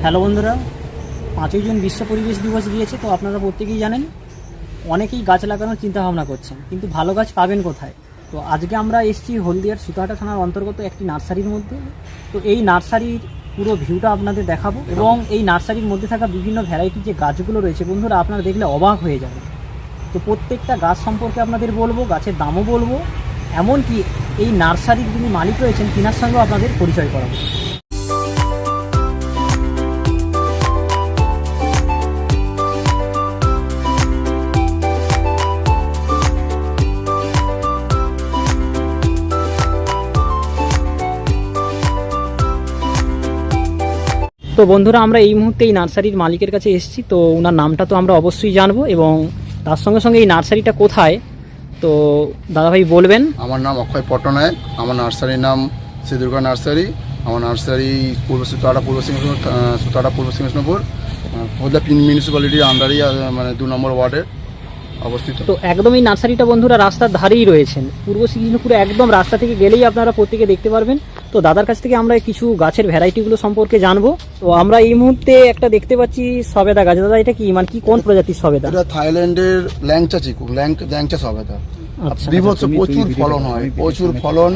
Hello বন্ধুরা, 5ই June বিশ্ব পরিবেশ দিবস গিয়েছে। তো আপনারা প্রত্যেকেই জানেন, অনেকেই গাছ লাগানোর চিন্তাভাবনা করছেন, কিন্তু ভালো গাছ পাবেন কোথায়? তো আজকে আমরা এসেছি হলদিয়ার সুতাহাটা থানার অন্তর্গত একটি নার্সারির মধ্যে। তো এই নার্সারির পুরো ভিউটা আপনাদের দেখাবো, এবং এই নার্সারির মধ্যে থাকা বিভিন্ন ভ্যারাইটির যে গাছগুলো রয়েছে বন্ধুরা, আপনারা দেখলে অবাক হয়ে যাবে। তো প্রত্যেকটা গাছ সম্পর্কে আপনাদের বলবো, গাছের দামও বলবো, এমনকি এই নার্সারির যিনি মালিক রয়েছেন তিনার সঙ্গেও আপনাদের পরিচয় করাবো। তো বন্ধুরা, আমরা এই মুহূর্তে এই নার্সারির মালিকের কাছে এসেছি। তো ওনার নামটা তো আমরা অবশ্যই জানবো, এবং তার সঙ্গে সঙ্গে এই নার্সারিটা কোথায় তো দাদাভাই বলবেন। আমার নাম অক্ষয় পট্টনায়ক। আমার নার্সারির নাম শ্রী দুর্গা নার্সারি। আমার নার্সারি সুতাহাটা পূর্ব সিংহপুর হলদিয়া মিউনিসিপ্যালিটির আন্ডারেই, মানে 2 নম্বর ওয়ার্ডে অবস্থিত। তো একদম এই নার্সারিটা বন্ধুরা রাস্তার ধারেই রয়েছেন, পূর্ব সিংহপুরে একদম রাস্তা থেকে গেলেই আপনারা প্রত্যেকে দেখতে পারবেন। তো দাদার কাছ থেকে আমরা কিছু গাছের ভ্যারাইটিগুলো সম্পর্কে জানবো। তো আমরা এই মুহূর্তে একটা দেখতে পাচ্ছি সবেদা গাছ। দাদা এটা কি, মানে কি কোন প্রজাতির সবেদা? এটা থাইল্যান্ডের ল্যাংচা চিকু, ল্যাংচা সবেদা। বিভৎস প্রচুর ফলন হয়, প্রচুর ফলন,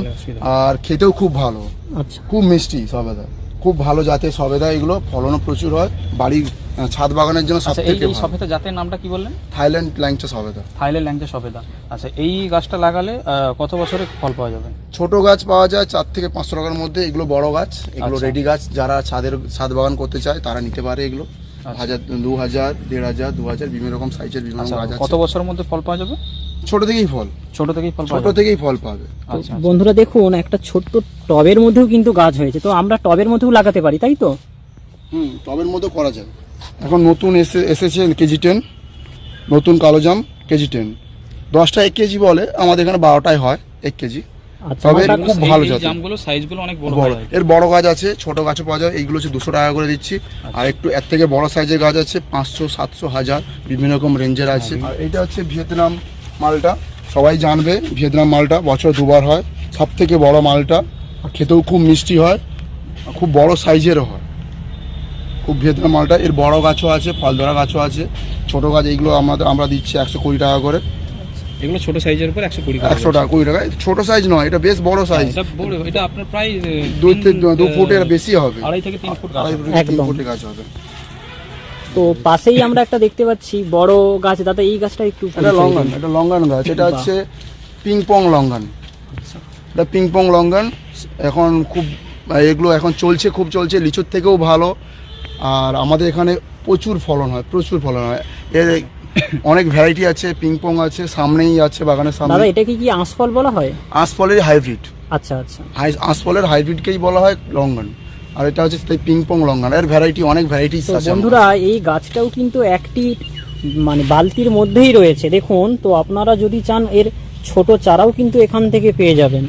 আর খেতেও খুব ভালো। আচ্ছা, খুব মিষ্টি সবেদা, খুব ভালো জাতের সবেদা। এগুলো ফলনও প্রচুর হয়, বাড়ির ছাদ বাগানের জন্য সবথেকে এই সবেদা জাতের নামটা কি বললেন? থাইল্যান্ড ল্যাংচা সবেদা। থাইল্যান্ড ল্যাংচা সবেদা। আচ্ছা, এই গাছটা লাগালে কত বছরে ফল পাওয়া যাবে? ছোট গাছ পাওয়া যায় 4 থেকে 500 টাকার মধ্যে। এগুলো বড় গাছ, এগুলো আচ্ছা। রেডি গাছ। যারা ছাদ বাগান করতে চায় তারা নিতে পারে। এগুলো 1000, 2000, 1500, 2000 বিভিন্ন রকম সাইজের বিভিন্ন গাছ আছে। কত বছরের মধ্যে ফল পাওয়া যাবে? ছোট থেকেই ফল, ছোট থেকেই ফল পাওয়া ছোট থেকেই ফল পাবে। আচ্ছা, বন্ধুরা দেখুন, একটা ছোট্ট টবের মধ্যেও কিন্তু গাছ হয়েছে। তো আমরা টবের মধ্যেও লাগাতে পারি, তাই তো? টবের মধ্যে করা যায়। এখন নতুন এসেছে কেজি 10, নতুন কালোজাম কেজি 10। 10টা 1 কেজি বলে, আমাদের এখানে 12টাই হয় 1 কেজি। আচ্ছা, তবে আমরা খুব ভালো জাতের। জামগুলো সাইজগুলো অনেক বড় বড়, হয়। এর বড় গাছ আছে, ছোট গাছও পাওয়া যায়। এইগুলো হচ্ছে 200 টাকা করে দিচ্ছি। আর একটু এর থেকে বড় সাইজের গাছ আছে 500, 700, 1000 বিভিন্ন রকম রেঞ্জের আছে। আর এটা হচ্ছে ভিয়েতনাম মালটা, সবাই জানবে। ভিয়েতনাম মালটা বছর 2বার হয়, সব থেকে বড় মালটা। খেতেও খুব মিষ্টি হয়, খুব বড় সাইজেরও হয়। খুব ভিয়েতনাম মালটা। এর বড় গাছও আছে, ফল ধরা গাছও আছে। ছোট গাছ এইগুলো আমরা দিচ্ছি 120 টাকা করে। এগুলো ছোট সাইজের উপর 120 টাকা। 100 টাকা, 20 টাকা। ছোট সাইজ নয়, এটা বেশ বড় সাইজ। এটা বড়, এটা আপনার প্রায় 2 ফুটের বেশি হবে। 2.5 থেকে 3 ফুট। 3 ফুটের গাছ হবে। তো পাশেই আমরা একটা দেখতে পাচ্ছি বড় গাছ। দাদা এই গাছটা একটু এটা লঙ্গান, এটা লঙ্গান গাছ। এটা হচ্ছে পিংপং লঙ্গান। এটা পিংপং লঙ্গান। এখন খুব এগুলো এখন চলছে, খুব চলছে। লিচুর থেকেও ভালো। আর আমাদের এখানে প্রচুর ফলন হয়, প্রচুর ফলন হয়। এর অনেক ভ্যারাইটি আছে। পিংপং আছে, সামনেই আছে বাগানের সামনে। দাদা এটা কি আঁশফল বলা হয়? আঁশফলের হাইব্রিড। আচ্ছা আচ্ছা, আঁশফলের হাইব্রিডকেই বলা হয় লঙ্গান। আর এটা হচ্ছে পিংপং লঙ্গান। এর ভ্যারাইটি, অনেক ভ্যারাইটিস তো আছে। বন্ধুরা এই গাছটাও কিন্তু একটি মানে বালতির মধ্যেই রয়েছে, দেখুন। তো আপনারা যদি চান এর ছোট চারাও কিন্তু এখান থেকে পেয়ে যাবেন।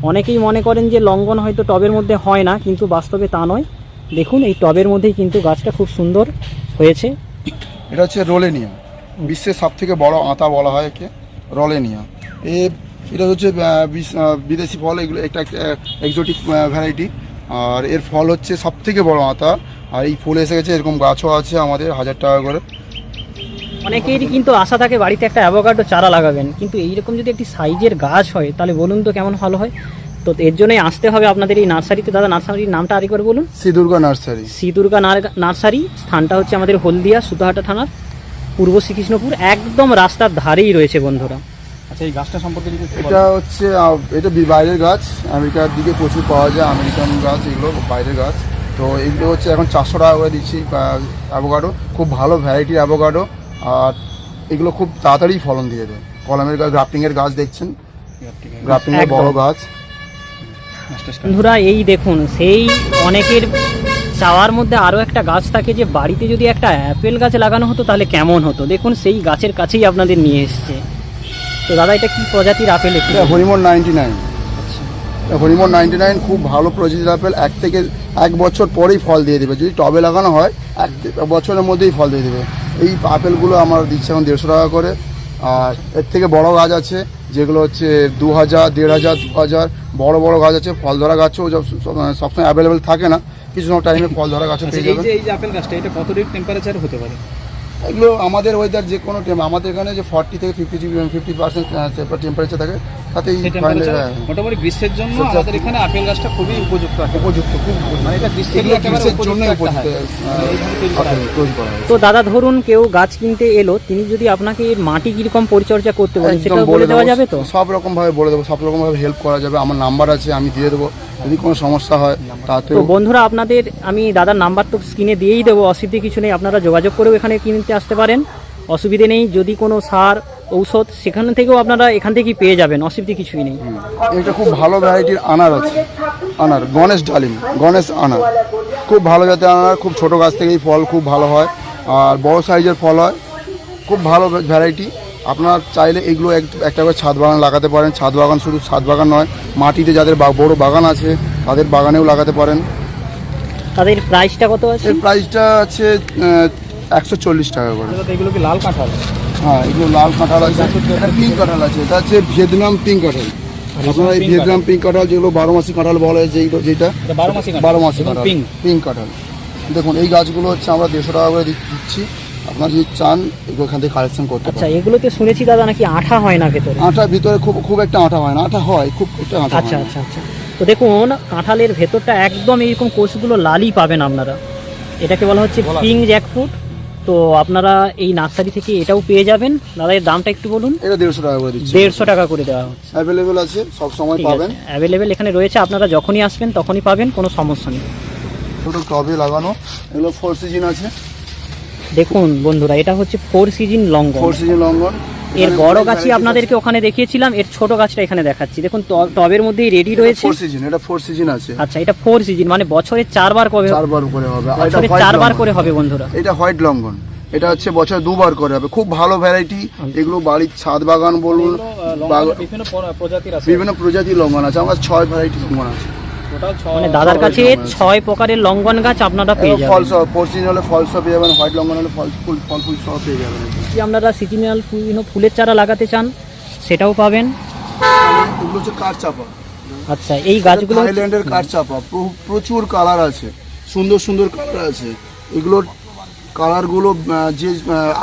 অনেকেই মনে করেন যে লঙ্ঘন হয়তো টবের মধ্যে হয় না, কিন্তু বাস্তবে তা নয়। দেখুন এই টবের মধ্যেই কিন্তু গাছটা খুব সুন্দর হয়েছে। এটা হচ্ছে রোলেনিয়া, বিশ্বের সব থেকে বড় আতা বলা হয় একে, রোলেনিয়া। এটা হচ্ছে বিদেশি ফল। এগুলো একটা এক্সোটিক ভ্যারাইটি। আর এর ফল হচ্ছে সব থেকে বড় আতা। আর এই ফুল এসে গেছে, এরকম গাছও আছে আমাদের 1000 টাকা করে। অনেকেরই কিন্তু আশা থাকে বাড়িতে একটা অ্যাভোকাডো চারা লাগাবেন, কিন্তু এইরকম যদি একটি সাইজের গাছ হয় তাহলে বলুন তো কেমন ভালো হয়। তো এর জন্যই আসতে হবে আপনাদের এই নার্সারিতে। দাদা নার্সারির নামটা আরেকবার বলুন। শ্রী দুর্গা নার্সারি। শ্রী দুর্গা নার্সারি। স্থানটা হচ্ছে আমাদের হলদিয়া সুতাহাটা থানার পূর্ব শ্রীকৃষ্ণপুর, একদম রাস্তার ধারেই রয়েছে বন্ধুরা। আচ্ছা, এই গাছটা সম্পর্কে যদি এটা হচ্ছে এটা বাইরের গাছ, আমেরিকার দিকে প্রচুর পাওয়া যায়। আমেরিকান গাছ, এগুলো বাইরের গাছ। তো এগুলো হচ্ছে এখন 400 টাকা করে দিচ্ছি অ্যাভোকাডো। খুব ভালো ভ্যারাইটির অ্যাভোকাডো। আর এগুলো খুব তাড়াতাড়ি ফলন দিয়ে দেয়। কলমের গাছ, গ্রাফটিংয়ের গাছ দেখছেন, গ্রাফটিংয়ের বড় গাছ। বন্ধুরা এই দেখুন, সেই অনেকের চাওয়ার মধ্যে আরও একটা গাছ থাকে যে বাড়িতে যদি একটা অ্যাপেল গাছ লাগানো হতো তাহলে কেমন হতো। দেখুন সেই গাছের কাছেই আপনাদের নিয়ে এসছে। তো দাদা এটা কি প্রজাতির আপেল? এটা হরিমন 99। হরিমন 99 খুব ভালো প্রজাতির আপেল। 1 বছর পরেই ফল দিয়ে দেবে। যদি টবে লাগানো হয় 1 বছরের মধ্যেই ফল দিয়ে দেবে। এই আপেলগুলো আমরা দিচ্ছি এখন 150 টাকা করে। আর এর থেকে বড় গাছ আছে যেগুলো হচ্ছে 2000, 1500, 2000। বড় বড় গাছ আছে, ফল ধরা গাছও সবসময় অ্যাভেলেবেল থাকে না, কিছু টাইমে ফল ধরা গাছে পেয়ে যাবেন। এই যে আপেল গাছটা, এটা কত ডিগ্রি টেম্পারেচার হতে পারে? এগুলো আমাদের ওয়েদার যে কোনো আমাদের এখানে যে 40 থেকে 50% টেম্পারেচার থাকে, তাতে এই মোটামুটি গ্রীষ্মের জন্য আচ্ছা। আমাদের এখানে আপেল গাছটা খুবই উপযুক্ত। উপযুক্ত, খুব উপযুক্ত। মানে এটা এগুলো গ্রীষ্মের জন্য উপযুক্ত তৈরি করা হয়। তো দাদা ধরুন কেউ গাছ কিনতে এলো, তিনি যদি আপনাকে এর মাটি কিরকম পরিচর্যা করতে বলেন সেটা একদম বলে দেওয়া যাবে তো? সব রকম ভাবে বলে দেবো, সব রকম ভাবে হেল্প করা যাবে। আমার নাম্বার আছে, আমি দিয়ে দেবো। যদি কোনো সমস্যা হয় তাতে তো বন্ধুরা আপনাদের আমি দাদার নাম্বার তো স্ক্রিনে দিয়েই দেবো, অসুবিধে কিছু নেই, আপনারা যোগাযোগ করেও এখানে কিনতে আসতে পারেন, অসুবিধে নেই। যদি কোনো সার ঔষধ সেখান থেকেও আপনারা এখান থেকেই পেয়ে যাবেন, অসুবিধে কিছুই নেই। এটা খুব ভালো ভ্যারাইটির আনার আছে, আনার গণেশ ডালিম, গণেশ আনার খুব ভালো জাতের আনার। খুব ছোট গাছ থেকেই ফল খুব ভালো হয়, আর বড় সাইজের ফল হয়, খুব ভালো ভ্যারাইটি। আপনারা চাইলে এগুলো একটা করে ছাদ বাগান লাগাতে পারেন। ছাদ বাগান শুধু ছাদ বাগান নয়, মাটিতে যাদের বড় বাগান আছে তাদের বাগানেও লাগাতে পারেন। তাদের প্রাইসটা কত আছে? এর প্রাইসটা আছে 140 টাকা করে। এগুলো কি লাল কাঁঠাল? হ্যাঁ, এগুলো লাল কাঁঠাল আছে, পিঙ্ক কাঁঠাল আছে। এটা হচ্ছে ভিয়েতনাম পিঙ্ক কাঁঠাল। আপনারা এই ভিয়েতনাম পিঙ্ক কাঁঠাল, যেগুলো 12 মাসি কাঁঠাল বলা হয়, যেটা 12 মাসি কাঁঠাল, পিঙ্ক কাঁঠাল। দেখুন এই গাছগুলো হচ্ছে আমরা 150 টাকা করে দিচ্ছি। আপনারা যদি চান এগুলো এখান থেকে কালেকশন করতে আচ্ছা, পারেন। এগুলোতে শুনেছি দাদা নাকি আঠা হয় না ভেতরে? আটা ভিতরে খুব একটা আটা হয় না, আটা হয় খুব একটা আটা হয় আচ্ছা না। আচ্ছা আচ্ছা। তো দেখুন কাঁঠালের ভেতরটা একদম এইরকম কোষগুলো লালই পাবেন আপনারা। এটাকে বলা হচ্ছে পিঙ্ক জ্যাকফ্রুট। তো আপনারা এই নার্সারি থেকে এটাও পেয়ে যাবেন। দাদা এর দামটা একটু বলুন। এটা 150 টাকা করে দিচ্ছি। 150 টাকা করে দেওয়া হচ্ছে। অ্যাভেলেবেল আছে, সব সময় পাবেন। অ্যাভেলেবেল এখানে রয়েছে, আপনারা যখনই আসবেন তখনই পাবেন, কোনো সমস্যা নেই। ছোটো টবে লাগানো, এগুলো 4 সিজন আছে। দেখুন বন্ধুরা, এটা হচ্ছে 4 সিজন লঙ্ঘন। 4 সিজন লঙ্ঘন। এর বড় গাছই আপনাদেরকে ওখানে দেখিয়েছিলাম, এর ছোট গাছটা এখানে দেখাচ্ছি। দেখুন টবের মধ্যেই রেডি রয়েছে। 4 সিজন, এটা 4 সিজন আছে। আচ্ছা, এটা 4 সিজন মানে বছরে 4 বার করে 4 বার করে হবে। আর এটা বছরে 4 বার করে হবে বন্ধুরা। এটা হোয়াইট লঙ্ঘন, এটা হচ্ছে বছরে 2 বার করে হবে। খুব ভালো ভ্যারাইটি এগুলো। বাড়ির ছাদ বাগান বলুন, বিভিন্ন প্রজাতির লঙ্ঘন আছে। আমার 6 ভ্যারাইটি লঙ্ঘন আছে। মানে দাদার কাছে 6 প্রকারের লঙ্ঘন গাছ আপনারা পেয়ে যাবেন। ফল সহ 4 সিজন হলে ফল সহ পেয়ে যাবেন, হোয়াইট লঙ্ঘন হলে ফল ফুল সহ পেয়ে যাবেন। যদি আপনারা সিজনাল ফুলের চারা লাগাতে চান সেটাও পাবেন। এগুলো হচ্ছে কাঠচাপা। আচ্ছা, এই গাছগুলো থাইল্যান্ডের কাঠচাপা, প্রচুর কালার আছে, সুন্দর সুন্দর কালার আছে। এগুলোর কালারগুলো যে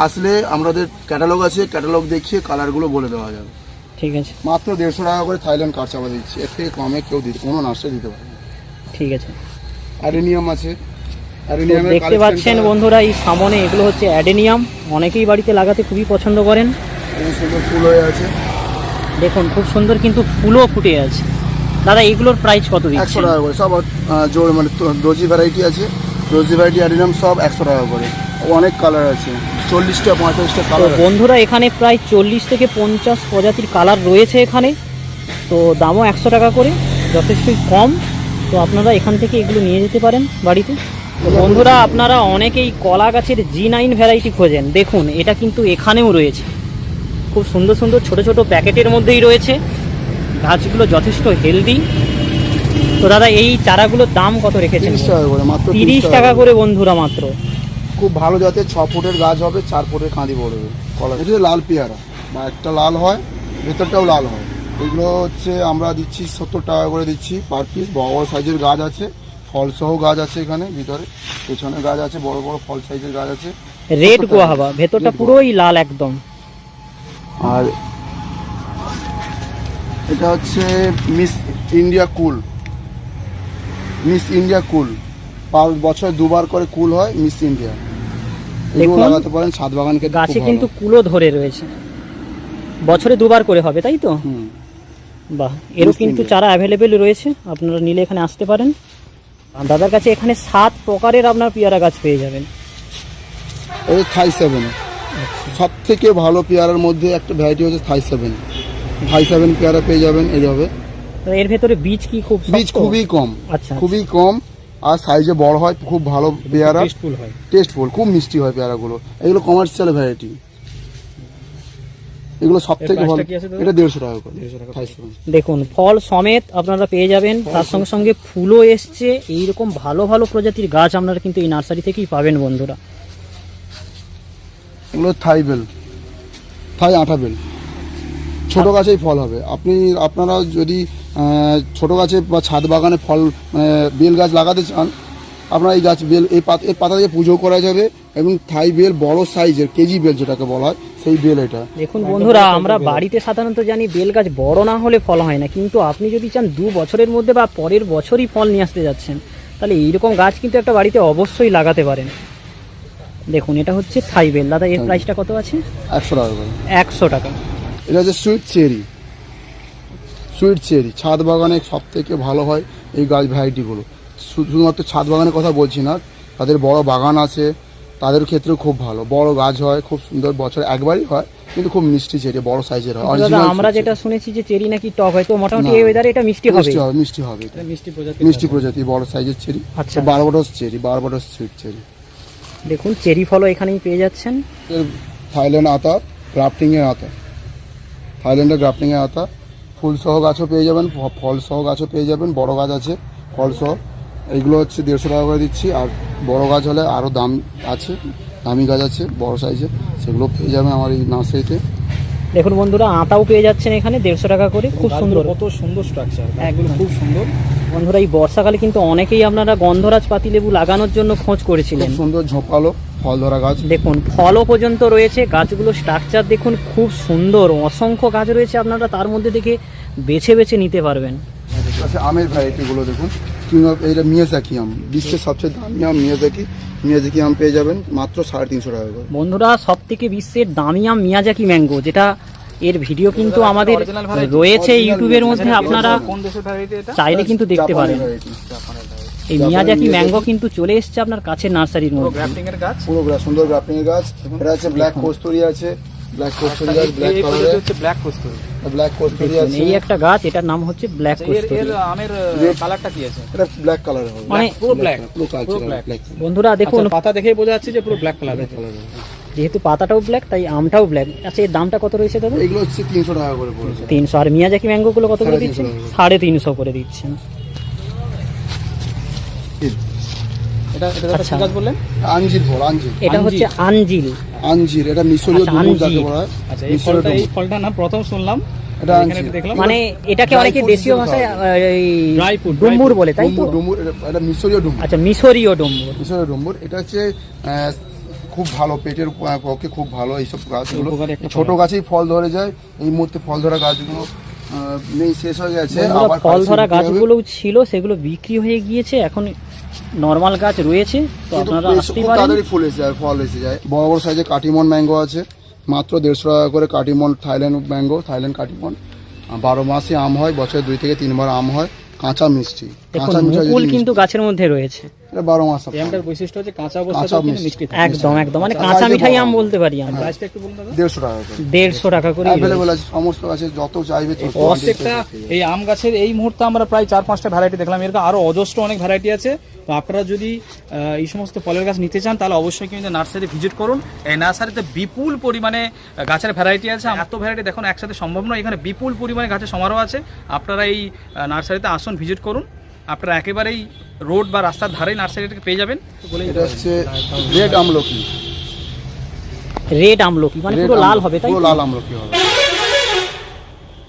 আসলে আমাদের ক্যাটালগ আছে, ক্যাটালগ দেখিয়ে কালারগুলো বলে দেওয়া যাবে। ঠিক আছে, মাত্র 150 টাকা করে থাইল্যান্ড কাঠচাপা দিচ্ছি। এর থেকে কমে কেউ কোনো নার্সারি দিতে পারে না। ঠিক আছে। অ্যাডেনিয়াম আছে। তো দেখতে পাচ্ছেন বন্ধুরা, এই সামনে এগুলো হচ্ছে অ্যাডেনিয়াম। অনেকেই বাড়িতে লাগাতে খুবই পছন্দ করেন। সুন্দর ফুল হয়ে আছে। দেখুন খুব সুন্দর কিন্তু ফুলও ফুটে আছে। দাদা এইগুলোর প্রাইস কত 100 দিচ্ছেন? টাকা করে সব। জোর মানে রোজি ভ্যারাইটি আছে, রোজি ভ্যারাইটি অ্যাডেনিয়াম সব 100 টাকা করে। অনেক কালার আছে, 40টা 45টা তো কালার। বন্ধুরা এখানে প্রায় 40 থেকে 50 প্রজাতির কালার রয়েছে এখানে। তো দামও 100 টাকা করে, যথেষ্টই কম। তো আপনারা এখান থেকে এগুলো নিয়ে যেতে পারেন বাড়িতে। তো বন্ধুরা আপনারা অনেকেই কলা গাছের G9 ভ্যারাইটি খোঁজেন, দেখুন এটা কিন্তু এখানেও রয়েছে। খুব সুন্দর সুন্দর ছোট ছোট প্যাকেটের মধ্যেই রয়েছে। গাছগুলো যথেষ্ট হেলদি। তো দাদা এই চারাগুলোর দাম কত রেখেছেন? 30 টাকা করে, মাত্র 30 টাকা করে বন্ধুরা মাত্র। খুব ভালো জাতের 6 ফুটের গাছ হবে, 4 ফুটের কাঁদি পড়বে কলা। এটা লাল পেয়ারা, বা একটা লাল হয় ভেতরটাও লাল হয়। এগুলো হচ্ছে আমরা দিচ্ছি 70 টাকা করে দিচ্ছি পার পিস। বড় সাইজের গাছ আছে, ফল সহ গাছ আছে এখানে ভিতরে, পেছনে গাছ আছে, বড় বড় ফল সাইজের গাছ আছে। রেড গোয়াহাবা, ভেতরটা পুরোই লাল একদম। আর এটা হচ্ছে মিস ইন্ডিয়া কুল। মিস ইন্ডিয়া কুল বছরে 2 বার করে কুল হয়, মিস ইন্ডিয়া। এগুলো দেখুন, লাগাতে পারেন ছাদ বাগান ক্ষেত্রে। গাছে কিন্তু কুলো ধরে রয়েছে, বছরে 2 বার করে হবে, তাই তো? বাহ, এরও কিন্তু চারা অ্যাভেলেবেল রয়েছে, আপনারা নিলে এখানে আসতে পারেন। আর দাদার কাছে এখানে 7 প্রকারের আপনার পেয়ারা গাছ পেয়ে যাবেন। এই থাই 7 সব থেকে ভালো পেয়ারার মধ্যে একটা ভ্যারাইটি হচ্ছে থাই 7। থাই 7 পেয়ারা পেয়ে যাবেন এইভাবে। তো এর ভেতরে বীজ কি খুব বীজ শক্ত? খুবই কম। আচ্ছা, খুবই কম, আর সাইজে বড় হয়, খুব ভালো পেয়ারা, টেস্টফুল হয়, টেস্টফুল, খুব মিষ্টি হয় পেয়ারাগুলো। এগুলো কমার্শিয়াল ভ্যারাইটি। এগুলো সব থেকে ভালো। এটা 150 টাকা করে। থাই 7 দেখুন ফল সমেত আপনারা পেয়ে যাবেন, তার সঙ্গে সঙ্গে ফুলও এসছে। এইরকম ভালো ভালো প্রজাতির গাছ আপনারা কিন্তু এই নার্সারি থেকেই পাবেন বন্ধুরা। এগুলো থাই বেল, থাই আঠা বেল। ছোট গাছেই ফল হবে। আপনারা যদি ছোট গাছে বা ছাদ বাগানে ফল বেল গাছ লাগাতে চান, আপনার এই গাছ বেল এই পাতা দিয়ে পুজো করা যাবে, এবং থাই বেল বড় সাইজের কেজি বেল যেটাকে বলা হয় সেই বেল এটা। দেখুন বন্ধুরা, আমরা বাড়িতে সাধারণত জানি বেল গাছ বড় না হলে ফল হয় না, কিন্তু আপনি যদি চান 2 বছরের মধ্যে বা পরের বছরই ফল নিয়ে আসতে যাচ্ছেন, তাহলে এইরকম গাছ কিন্তু একটা বাড়িতে অবশ্যই লাগাতে পারেন। দেখুন এটা হচ্ছে থাই বেল। দাদা এর প্রাইসটা কত আছে? 100 টাকা করে। 100 টাকা। এটা হচ্ছে সুইট চেরি। সুইট চেরি ছাদ বাগানে সব থেকে ভালো হয় এই গাছ ভ্যারাইটিগুলো। শুধুমাত্র ছাদ বাগানের কথা বলছি না, তাদের বড় বাগান আছে তাদের ক্ষেত্রেও খুব ভালো, বড় গাছ হয়, খুব সুন্দর, বছর একবারই হয়, কিন্তু খুব মিষ্টি চেরি, বড় সাইজের হয়। দাদা আমরা যেটা শুনেছি যে চেরি নাকি টক হয়, তো মোটামুটি এই ওয়েদারে এটা মিষ্টি হবে। মিষ্টি হবে এটা। মিষ্টি প্রজাতি বড় সাইজের চেরি। আচ্ছা, Barbados cherry, Barbados sweet cherry. দেখুন চেরি ফলও এখানেই পেয়ে যাচ্ছেন। থাইল্যান্ড আতা, গ্রাফটিং এর আতা, থাইল্যান্ডের গ্রাফটিং এর আতা। ফুল সহ গাছও পেয়ে যাবেন, ফল সহ গাছও পেয়ে যাবেন, বড় গাছ আছে ফল সহ। এইগুলো হচ্ছে 150 টাকা করে দিচ্ছি, আর বড় গাছ হলে আরও দাম আছে, দামি গাছ আছে বড় সাইজের, সেগুলো পেয়ে যাবেন আমার এই নার্সারিতে। দেখুন বন্ধুরা, আতাও পেয়ে যাচ্ছেন এখানে 150 টাকা করে, খুব সুন্দর, কত সুন্দর স্ট্রাকচার, একদম খুব সুন্দর। বন্ধুরা এই বর্ষাকালে কিন্তু অনেকেই আপনারা গন্ধরাজ পাতিলেবু লাগানোর জন্য খোঁজ করেছিলেন। খুব সুন্দর ঝোপালো ফল ধরা গাছ। দেখুন ফলও পর্যন্ত রয়েছে, গাছগুলো স্ট্রাকচার দেখুন খুব সুন্দর, অসংখ্য গাছ রয়েছে, আপনারা তার মধ্যে থেকে বেছে বেছে নিতে পারবেন। আচ্ছা, আমের ভ্যারাইটিগুলো দেখুন, এইটা মিয়াজাকি আম, বিশ্বের সবচেয়ে দামি আম মিয়াজাকি আম পেয়ে যাবেন মাত্র 350 টাকা করে। বন্ধুরা সব থেকে বিশ্বের দামি আম মিয়াজাকি ম্যাঙ্গো, যেটা এর ভিডিও কিন্তু আমাদের রয়েছে ইউটিউবের মধ্যে, আপনারা চাইলে কিন্তু দেখতে পারেন। এই মিয়াজাকি ম্যাঙ্গো কিন্তু চলে এসেছে আপনার কাছের নার্সারির মধ্যে। পুরো সুন্দর গ্রাফটিং এর গাছ। এটা আছে ব্ল্যাক কস্তুরি আছে, ব্ল্যাক কস্তুরি গাছ, ব্ল্যাক কালারের ব্ল্যাক কস্তুরি আছে। এই একটা গাছ, এটার নাম হচ্ছে ব্ল্যাক কস্তুরি। এর আমের কালারটা কি আছে? এটা ব্ল্যাক কালারের হবে, মানে পুরো ব্ল্যাক, পুরো কালার ব্ল্যাক। বন্ধুরা দেখুন পাতা দেখেই বোঝা যাচ্ছে যে পুরো ব্ল্যাক কালারের। যেহেতু পাতাটাও ব্ল্যাক তাই আমটাও ব্ল্যাক। আচ্ছা এর দামটা কত রয়েছে দাদা? এগুলো হচ্ছে 300 টাকা করে পড়েছে। 300। আর মিয়াজাকি ম্যাঙ্গো গুলো কত করে দিচ্ছেন? 350 করে দিচ্ছেন। এটা আচ্ছা। কি গাছ বললেন? আঞ্জির ফল, আঞ্জির। এটা হচ্ছে আঞ্জিল। আঞ্জির, এটা মিশরীয় আচ্ছা, ডুমুর যাকে আঞ্জির। বলা হয়। আচ্ছা, এই ফলটা না প্রথম শুনলাম, এটা এখানে আঞ্জির। একটু দেখলাম। মানে এটাকে Dry অনেকে fruit দেশীয় হিসেবে ভাষায় খাওয়া Dry fruit, ডুমুর বলে, তাই তো? ডুমুর, এটা মিশরীয় ডুমুর। আচ্ছা মিশরীয় ডুমুর। মিশরীয় ডুমুর, এটা হচ্ছে খুব ভালো, পেটের পক্ষে খুব ভালো এইসব গাছগুলো। উপকারী একটা ছোট গাছেই ফল ধরে যায়, এই মুহূর্তে ফল ধরা গাছগুলো নেই, শেষ হয়ে গেছে। বন্ধুরা, আবার ফল ধরা কালকে হবে। গাছগুলো ছিল, সেগুলো বিক্রি হয়ে গিয়েছে, এখন নরমাল গাছ রয়েছে, তো কিন্তু আপনারা বেশ আসতেই খুব পারেন। তাড়াতাড়ি ফুল এসে যায়, ফল এসে যায়। বড় বড় সাইজে কাটিমন ম্যাঙ্গো আছে, মাত্র 150 টাকা করে Katimon. Thailand mango, Thailand Katimon. 12 মাসে আম হয়, বছরে 2 থেকে 3 বার আম হয়, কাঁচা মিষ্টি। দেখুন কাঁচা মিষ্টি মুকুল কিন্তু গাছের মধ্যে রয়েছে। এটা 12 মাস এই আমটার বৈশিষ্ট্য হচ্ছে কাঁচা কাঁচা অবস্থায় মিষ্টি। মিষ্টি থাকে। একদম একদম, মানে কাঁচা মিঠাই আম বলতে পারি আমরা। প্রাইসটা একটু বলুন দাদা। 150 টাকা করে 150 টাকা করে। অ্যাভেলেবল আছে, সমস্ত আছে, যত চাইবে তত। প্রত্যেকটা এই আম গাছের এই মুহূর্তে আমরা প্রায় 4-5টা ভ্যারাইটি দেখলাম, এরকম আরো অজস্র অনেক ভ্যারাইটি আছে। তো আপনারা যদি এই সমস্ত ফলের গাছ নিতে চান তাহলে অবশ্যই কিন্তু নার্সারি ভিজিট করুন। এই নার্সারিতে বিপুল পরিমাণে গাছের ভ্যারাইটি আছে, এত ভ্যারাইটি দেখুন একসাথে সম্ভব নয়, এখানে বিপুল পরিমাণে গাছের সমারোহ আছে। আপনারা এই নার্সারিতে আসুন, ভিজিট করুন, আপনারা একেবারেই রোড বা রাস্তার ধারেই নার্সারিটাকে পেয়ে যাবেন। এটা হচ্ছে রেড আমলকি। রেড আমলকি মানে পুরো লাল হবে, তাই তো? পুরো লাল আমলকি হবে।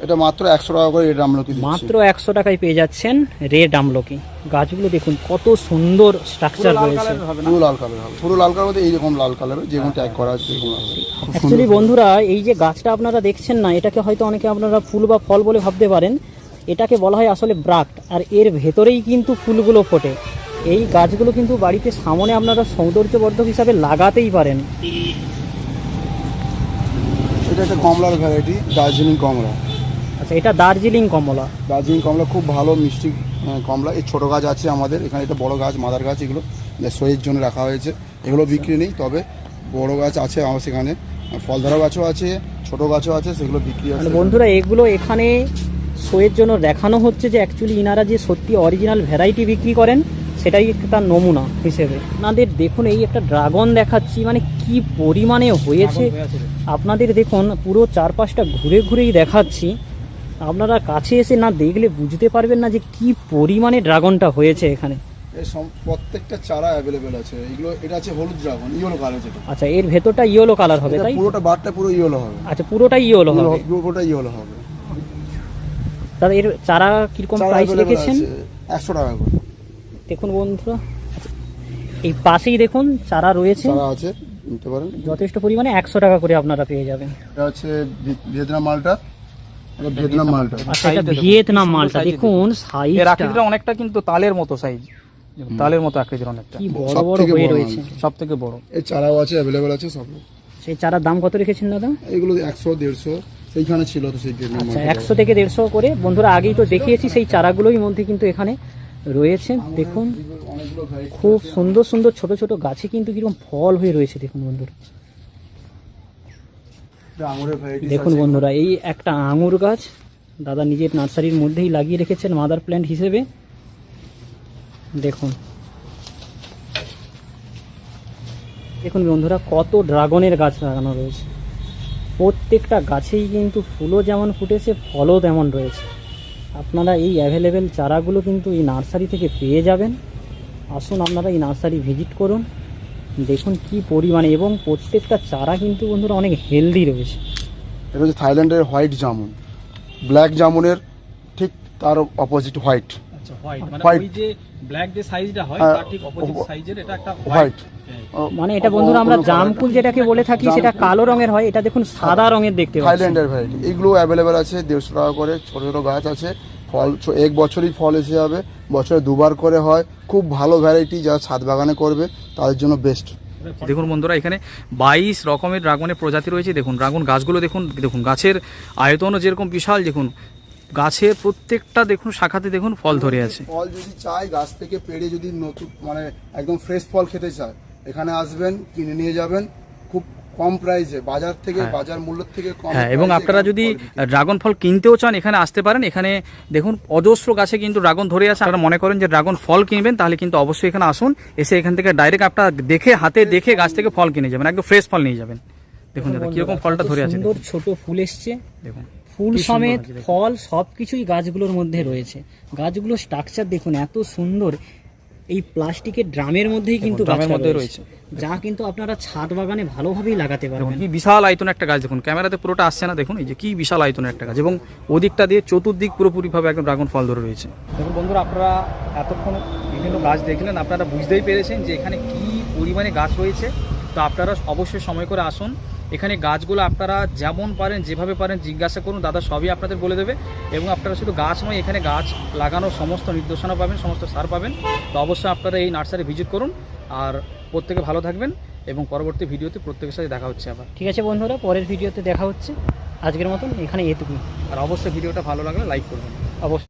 এটা মাত্র 100 টাকা করে রেড আমলকি দিচ্ছি। মাত্র 100 টাকায় পেয়ে যাচ্ছেন রেড আমলকি। গাছগুলো দেখুন কত সুন্দর স্ট্রাকচার রয়েছে। পুরো লাল কালার হবে, পুরো লাল কালার বলতে এইরকম লাল কালার, যেরকম ট্যাগ করা আছে এরকম হবে। অ্যাকচুয়ালি বন্ধুরা, এই যে গাছটা আপনারা দেখছেন না, এটাকে হয়তো অনেকে আপনারা ফুল বা ফল বলে ভাবতে পারেন, এটাকে বলা হয় আসলে ব্রাক্ট। আর এর ভেতরেই কিন্তু ফুলগুলো ফোটে। এই গাছগুলো কিন্তু বাড়িতে সামনে আপনারা সৌন্দর্যবর্ধক হিসাবে লাগাতেই পারেন। এটা একটা কমলার ভ্যারাইটি, দার্জিলিং কমলা। আচ্ছা এটা দার্জিলিং কমলা। দার্জিলিং কমলা খুব ভালো মিষ্টি কমলা। এই ছোটো গাছ আছে আমাদের এখানে, এটা বড় গাছ, মাদার গাছ, এগুলো শোয়ের জন্য রাখা হয়েছে। এগুলো বিক্রি নেই, তবে বড় গাছ আছে আমার সেখানে, ফল ধরা গাছও আছে, ছোট গাছও আছে, সেগুলো বিক্রি আছে। মানে বন্ধুরা এগুলো এখানে শোয়ের জন্য দেখানো হচ্ছে যে অ্যাকচুয়ালি ইনারা যে সত্যি অরিজিনাল ভ্যারাইটি বিক্রি করেন, সেটাই একটা নমুনা হিসেবে। আপনাদের দেখুন এই একটা ড্রাগন দেখাচ্ছি, মানে কি পরিমাণে হয়েছে আপনাদের দেখুন, পুরো চারপাশটা ঘুরে ঘুরেই দেখাচ্ছি। আপনারা কাছে এসে না দেখলে বুঝতে পারবেন না যে কি পরিমাণে ড্রাগনটা হয়েছে এখানে। এই প্রত্যেকটা চারা অ্যাভেলেবেল আছে। এগুলো, এটা আছে হলুদ ড্রাগন, ইয়েলো কালার যেটা। আচ্ছা এর ভেতরটা ইয়েলো কালার হবে, এটা তাই? পুরোটা বারটা পুরো ইয়েলো হবে। আচ্ছা পুরোটাই ইয়েলো হবে, পুরোটা ইয়েলো হবে। দাদা এর চারা কিরকম চারা প্রাইস available রেখেছেন? আছে 100 টাকা করে। দেখুন বন্ধুরা, আচ্ছা, এই পাশেই দেখুন চারা রয়েছে চারা আছে, নিতে পারেন। যথেষ্ট পরিমাণে 100 টাকা করে আপনারা পেয়ে যাবেন। এটা হচ্ছে ভিয়েতনাম মালটা, এটা ভিয়েতনাম মালটা। আচ্ছা, এটা সাইজটা দেখুন, ভিয়েতনাম কি সুন্দর মালটা সাইজের দেখুন এর সাইজটা আকৃতিটা অনেকটা কিন্তু তালের মতো সাইজ, তালের মতো আকৃতির অনেকটা, কি বড় সব বড় থেকে হয়ে বড় রয়েছে। সব থেকে বড়। এই চারাও আছে, অ্যাভেলেবেল আছে সব। সেই চারার দাম কত রেখেছেন দাদা? এগুলো 100 150 সেইখানে ছিল, তো সেই ভিয়েতনাম আচ্ছা, মালটা। 100 থেকে 150 করে। বন্ধুরা আগেই তো দেখিয়েছি, সেই চারাগুলোই মধ্যে কিন্তু এখানে রয়েছে। দেখুন অনেকগুলো variety খুব সুন্দর সুন্দর ছোট ছোট গাছে কিন্তু কিরকম ফল হয়ে রয়েছে। দেখুন বন্ধুরা, এটা আঙুরের ভ্যারাইটি। দেখুন বন্ধুরা, এই একটা আঙুর গাছ দাদা নিজের নার্সারির মধ্যেই লাগিয়ে রেখেছেন মাদার প্ল্যান্ট হিসেবে। দেখুন দেখুন বন্ধুরা, কত ড্রাগনের গাছ লাগানো রয়েছে। প্রত্যেকটা গাছেই কিন্তু ফুলও যেমন ফুটেছে, ফলও তেমন রয়েছে। আপনারা এই অ্যাভেলেবেল চারাগুলো কিন্তু এই নার্সারি থেকে পেয়ে যাবেন। আসুন আপনারা এই নার্সারি ভিজিট করুন, দেখুন কি পরিমাণে, এবং প্রত্যেকটা চারা কিন্তু বন্ধুরা অনেক হেলদি রয়েছে। এটা হচ্ছে থাইল্যান্ডের হোয়াইট জামুন, ব্ল্যাক জামুনের ঠিক তার অপোজিট হোয়াইট। আচ্ছা, হোয়াইট মানে White. ওই যে ব্ল্যাক যে সাইজটা হয় হ্যাঁ, তার ঠিক অপোজিট সাইজের এটা একটা হোয়াইট। মানে এটা বন্ধুরা আমরা জামকুল যেটাকে বলে থাকি, সেটা কালো রঙের হয়, এটা দেখুন সাদা রঙের দেখতে পাচ্ছেন। থাইল্যান্ডের ভ্যারাইটি, এগুলো অ্যাভেলেবেল আছে 150 টাকা করে। ছোট ছোট গাছ আছে, ফল এক বছরই ফল এসে যাবে, বছরে দুবার করে হয়। খুব ভালো ভ্যারাইটি, যারা ছাদ বাগানে করবে তাদের জন্য বেস্ট। দেখুন বন্ধুরা, এখানে 22 রকমের ড্রাগনের প্রজাতি রয়েছে। দেখুন ড্রাগন গাছগুলো দেখুন, দেখুন গাছের আয়তনও যেরকম বিশাল, দেখুন গাছের প্রত্যেকটা দেখুন শাখাতে দেখুন ফল ধরে আছে। ফল যদি চাই গাছ থেকে পেড়ে, যদি নতুন মানে একদম ফ্রেশ ফল খেতে চায়, এখানে আসবেন, কিনে নিয়ে যাবেন খুব কম প্রাইসে, বাজার থেকে বাজার মূল্যের থেকে কম। হ্যাঁ, এবং price এ আপনারা এখানে যদি ফল বিক্রি। ড্রাগন ফল কিনতেও চান এখানে আসতে পারেন। এখানে দেখুন অজস্র গাছে কিন্তু ড্রাগন ধরে আছে। আপনারা মনে করেন যে ড্রাগন ফল কিনবেন, তাহলে কিন্তু অবশ্যই এখানে আসুন, এসে এখান থেকে ডাইরেক্ট আপনারা দেখে হাতে দেখে গাছ থেকে ফল কিনে যাবেন, একদম ফ্রেশ ফল নিয়ে যাবেন। দেখুন দাদা কিরকম ফলটা ধরে আছে, সুন্দর ছোট ফুল এসছে, দেখুন ফুল কি সুন্দর সমেত লাগছে দেখুন। ফল সবকিছুই গাছগুলোর মধ্যে রয়েছে। গাছগুলোর স্ট্রাকচার দেখুন এত সুন্দর। এই প্লাস্টিকের ড্রামের মধ্যেই কিন্তু ড্রামের গাছটা মধ্যে রয়েছে, রয়েছে। যা কিন্তু আপনারা ছাদ বাগানে ভালোভাবেই লাগাতে দেখুন পারবেন। কি বিশাল আয়তনের একটা গাছ, দেখুন ক্যামেরাতে পুরোটা আসছে না, দেখুন এই যে কি বিশাল আয়তনের একটা গাছ, এবং ওদিকটা দিয়ে চতুর্দিক পুরোপুরিভাবে একদম ড্রাগন ফল ধরে রয়েছে। দেখুন বন্ধুরা, আপনারা এতক্ষণ বিভিন্ন গাছ দেখলেন, আপনারা বুঝতেই পেরেছেন যে এখানে কি পরিমাণে গাছ রয়েছে। তো আপনারা অবশ্যই সময় করে আসুন। এখানে গাছগুলো আপনারা যেমন পারেন যেভাবে পারেন জিজ্ঞাসা করুন, দাদা সবই আপনাদের বলে দেবে। এবং আপনারা শুধু গাছ নয়, এখানে গাছ লাগানোর সমস্ত নির্দেশনা পাবেন, সমস্ত সার পাবেন। তো অবশ্যই আপনারা এই নার্সারি ভিজিট করুন। আর প্রত্যেকে ভালো থাকবেন, এবং পরবর্তী ভিডিওতে প্রত্যেকের সাথে দেখা হচ্ছে আবার। ঠিক আছে বন্ধুরা, পরের ভিডিওতে দেখা হচ্ছে। আজকের মতন এখানে এটুকুই। আর অবশ্যই ভিডিওটা ভালো লাগলে লাইক করবেন অবশ্যই।